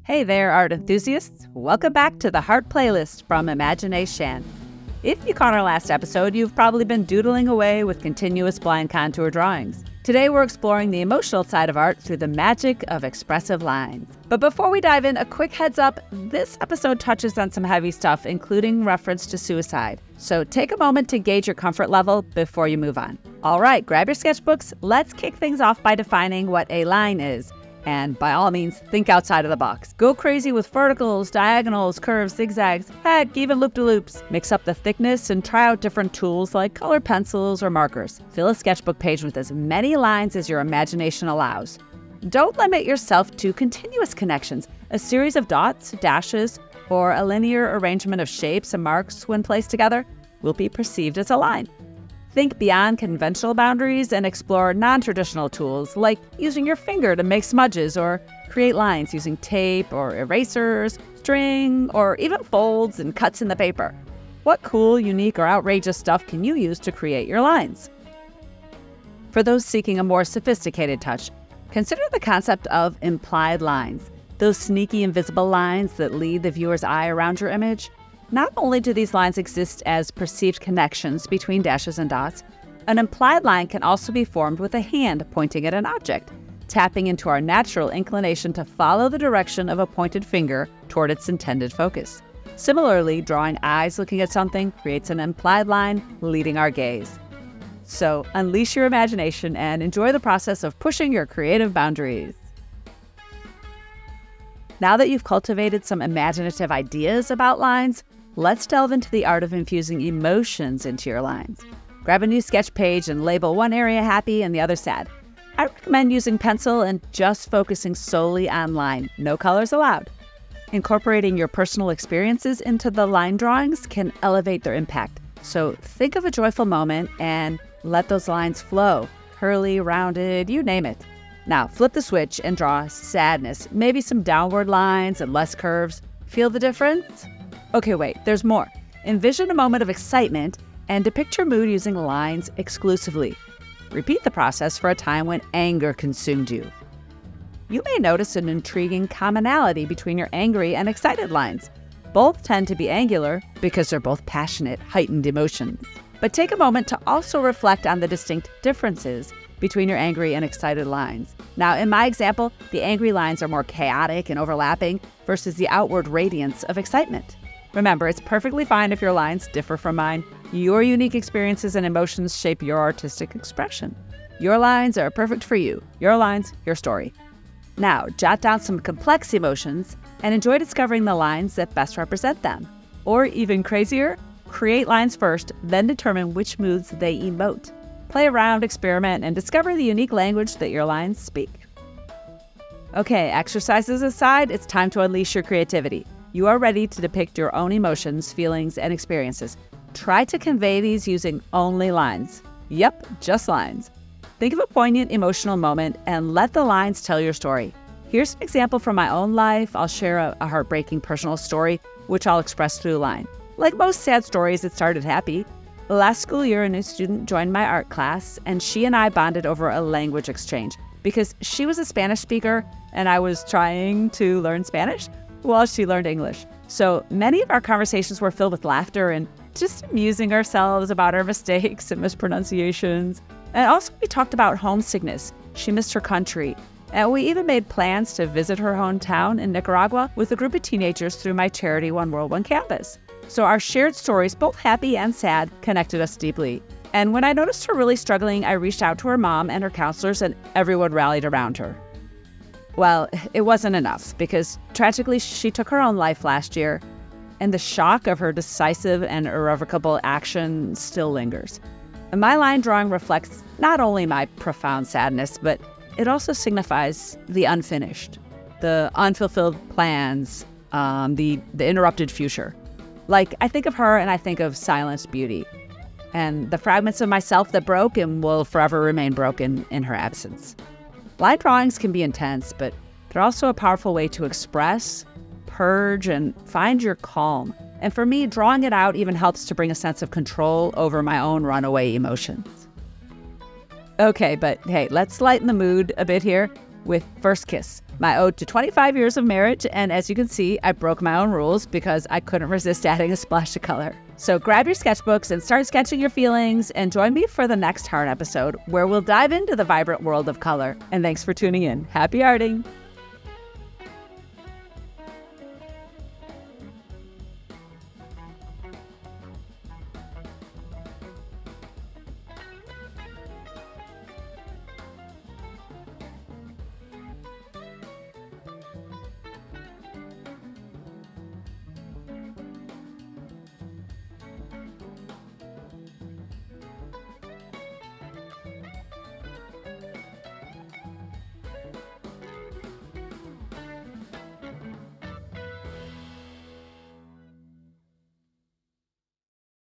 Hey there, art enthusiasts. Welcome back to the Heart Playlist from Imagination. If you caught our last episode, you've probably been doodling away with continuous blind contour drawings. Today we're exploring the emotional side of art through the magic of expressive lines. But before we dive in, a quick heads up, this episode touches on some heavy stuff, including reference to suicide. So take a moment to gauge your comfort level before you move on. All right, grab your sketchbooks. Let's kick things off by defining what a line is. And by all means, think outside of the box. Go crazy with verticals, diagonals, curves, zigzags, heck, even loop-de-loops. Mix up the thickness and try out different tools like colored pencils or markers. Fill a sketchbook page with as many lines as your imagination allows. Don't limit yourself to continuous connections. A series of dots, dashes, or a linear arrangement of shapes and marks when placed together will be perceived as a line. Think beyond conventional boundaries and explore non-traditional tools like using your finger to make smudges or create lines using tape or erasers, string, or even folds and cuts in the paper. What cool, unique, or outrageous stuff can you use to create your lines? For those seeking a more sophisticated touch, consider the concept of implied lines, those sneaky invisible lines that lead the viewer's eye around your image. Not only do these lines exist as perceived connections between dashes and dots, an implied line can also be formed with a hand pointing at an object, tapping into our natural inclination to follow the direction of a pointed finger toward its intended focus. Similarly, drawing eyes looking at something creates an implied line leading our gaze. So unleash your imagination and enjoy the process of pushing your creative boundaries. Now that you've cultivated some imaginative ideas about lines, let's delve into the art of infusing emotions into your lines. Grab a new sketch page and label one area happy and the other sad. I recommend using pencil and just focusing solely on line, no colors allowed. Incorporating your personal experiences into the line drawings can elevate their impact. So think of a joyful moment and let those lines flow, curly, rounded, you name it. Now flip the switch and draw sadness, maybe some downward lines and less curves. Feel the difference? Okay, wait, there's more. Envision a moment of excitement and depict your mood using lines exclusively. Repeat the process for a time when anger consumed you. You may notice an intriguing commonality between your angry and excited lines. Both tend to be angular because they're both passionate, heightened emotions. But take a moment to also reflect on the distinct differences between your angry and excited lines. Now, in my example, the angry lines are more chaotic and overlapping versus the outward radiance of excitement. Remember, it's perfectly fine if your lines differ from mine. Your unique experiences and emotions shape your artistic expression. Your lines are perfect for you. Your lines, your story. Now, jot down some complex emotions and enjoy discovering the lines that best represent them. Or even crazier, create lines first, then determine which moods they emote. Play around, experiment, and discover the unique language that your lines speak. Okay, exercises aside, it's time to unleash your creativity. You are ready to depict your own emotions, feelings, and experiences. Try to convey these using only lines. Yep, just lines. Think of a poignant emotional moment and let the lines tell your story. Here's an example from my own life. I'll share a heartbreaking personal story, which I'll express through line. Like most sad stories, it started happy. Last school year, a new student joined my art class, and she and I bonded over a language exchange because she was a Spanish speaker and I was trying to learn Spanish while she learned English. So many of our conversations were filled with laughter and just amusing ourselves about our mistakes and mispronunciations. And also we talked about homesickness. She missed her country. And we even made plans to visit her hometown in Nicaragua with a group of teenagers through my charity One World, One Campus. So our shared stories, both happy and sad, connected us deeply. And when I noticed her really struggling, I reached out to her mom and her counselors, and everyone rallied around her. Well, it wasn't enough because tragically she took her own life last year, and the shock of her decisive and irrevocable action still lingers. And my line drawing reflects not only my profound sadness, but it also signifies the unfinished, the unfulfilled plans, the interrupted future. Like, I think of her and I think of silent beauty and the fragments of myself that broke and will forever remain broken in her absence. Line drawings can be intense, but they're also a powerful way to express, purge, and find your calm. And for me, drawing it out even helps to bring a sense of control over my own runaway emotions. Okay, but hey, let's lighten the mood a bit here. with First Kiss, my ode to 25 years of marriage. And as you can see, I broke my own rules because I couldn't resist adding a splash of color. So grab your sketchbooks and start sketching your feelings, and join me for the next Heart episode where we'll dive into the vibrant world of color. And thanks for tuning in. Happy arting!